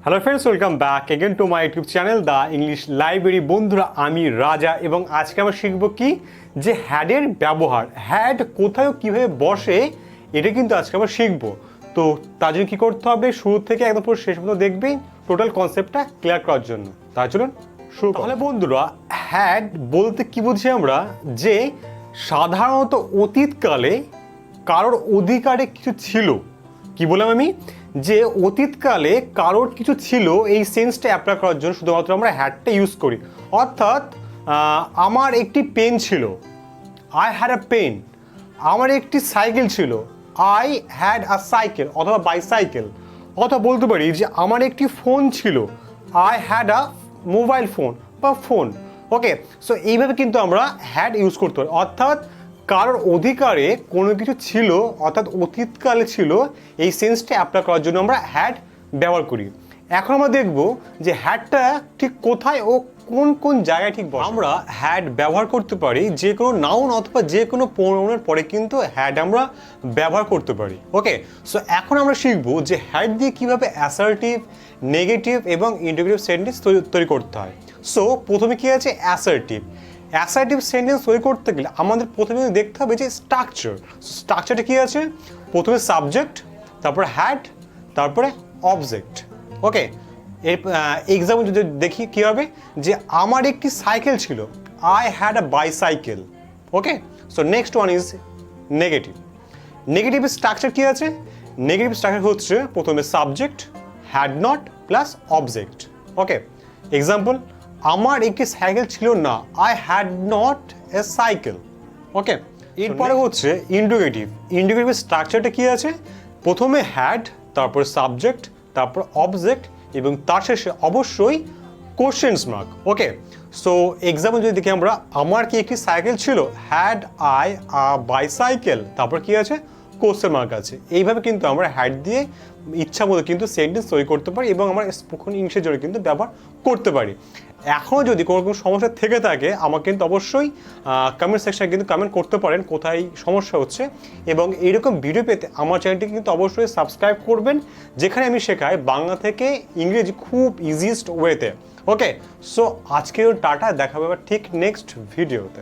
Hello friends, welcome back again to my YouTube channel the English library. বন্ধুরা, আমি রাজা এবং আজকে আমরা শিখব কি যে হ্যাডের ব্যবহার, হ্যাড কোথায় কীভাবে বসে এটা কিন্তু আজকে আমরা শিখব। তো তার জন্য কী করতে হবে, শুরু থেকে একদম পুরো শেষ পর্যন্ত দেখবেন টোটাল কনসেপ্টটা ক্লিয়ার করার জন্য। তাই চলুন শুরু। তাহলে বন্ধুরা, হ্যাড বলতে কি বুঝি আমরা, যে সাধারণত অতীতকালে কারোর অধিকারে কিছু ছিল। কি বললাম আমি, যে অতীতকালে কারোর কিছু ছিল, এই সেন্সটা অ্যাপ্লাই করার জন্য শুধুমাত্র আমরা হ্যাডটা ইউজ করি। অর্থাৎ আমার একটি পেন ছিল, আই হ্যাড আ পেন। আমার একটি সাইকেল ছিল, আই হ্যাড আ সাইকেল অথবা বাইসাইকেল। অথবা বলতে পারি যে আমার একটি ফোন ছিল, I had a mobile phone বা ফোন। ওকে, সো এইভাবে কিন্তু আমরা হ্যাড ইউজ করতে পারি। অর্থাৎ কারোর অধিকারে কোনো কিছু ছিল, অর্থাৎ অতীতকালে ছিল, এই সেন্সটা অ্যাপ্লাই করার জন্য আমরা হ্যাড ব্যবহার করি। এখন আমরা দেখব যে হ্যাডটা ঠিক কোথায় ও কোন কোন জায়গায় ঠিক বসে। আমরা হ্যাড ব্যবহার করতে পারি যে কোনো নাউন অথবা যে কোনো প্রোনাউনের পরে কিন্তু হ্যাড আমরা ব্যবহার করতে পারি। ওকে, সো এখন আমরা শিখব যে হ্যাড দিয়ে কীভাবে অ্যাসার্টিভ, নেগেটিভ এবং ইন্টিগ্রেটিভ সেন্টেন্স তৈরি করতে হয়। সো প্রথমে কী আছে, অ্যাসার্টিভ। অ্যাসার্টিভ সেন্টেন্স তৈরি করতে গেলে আমাদের প্রথমে দেখতে হবে যে স্ট্রাকচার। স্ট্রাকচারটা কী আছে, প্রথমে সাবজেক্ট, তারপরে হ্যাড, তারপরে অবজেক্ট। ওকে, এর এক্সাম্পল যদি দেখি কী হবে, যে আমার একটি সাইকেল ছিল, I had a bicycle. Okay, so next one is negative. Negative structure কী আছে, নেগেটিভ স্ট্রাকচার হচ্ছে প্রথমে subject, had not plus object. Okay, example, আমার একটি সাইকেল ছিল না, I had not a cycle. Okay, এরপরে হচ্ছে ইন্ডিকেটিভ। ইন্ডিকেটিভ স্ট্রাকচারটা কী আছে, প্রথমে হ্যাড, তারপর সাবজেক্ট, তারপর অবজেক্ট এবং তার শেষে অবশ্যই কোশ্চেন্স মার্ক। ওকে, সো এক্সাম্পল যদি দেখি আমরা, আমার কি একটি সাইকেল ছিল, হ্যাড আই আ বাইসাইকেল, তারপর কি আছে, কোশ্চেন মার্ক আছে। এইভাবে কিন্তু আমরা হ্যাড দিয়ে ইচ্ছা মতো কিন্তু সেন্টেন্স তৈরি করতে পারি এবং আমরা স্পোকেন ইংলিশের জন্য কিন্তু ব্যবহার করতে পারি। এখনও যদি কোনো সমস্যা থেকে থাকে, আমাকে কিন্তু অবশ্যই কমেন্ট সেকশনে কিন্তু কমেন্ট করতে পারেন কোথায় সমস্যা হচ্ছে। এবং এইরকম ভিডিও পেতে আমার চ্যানেলটিকে কিন্তু অবশ্যই সাবস্ক্রাইব করবেন, যেখানে আমি শেখাই বাংলা থেকে ইংরেজি খুব ইজিয়েস্ট ওয়েতে। ওকে, সো আজকের টাটা, দেখা হবে ঠিক নেক্সট ভিডিওতে।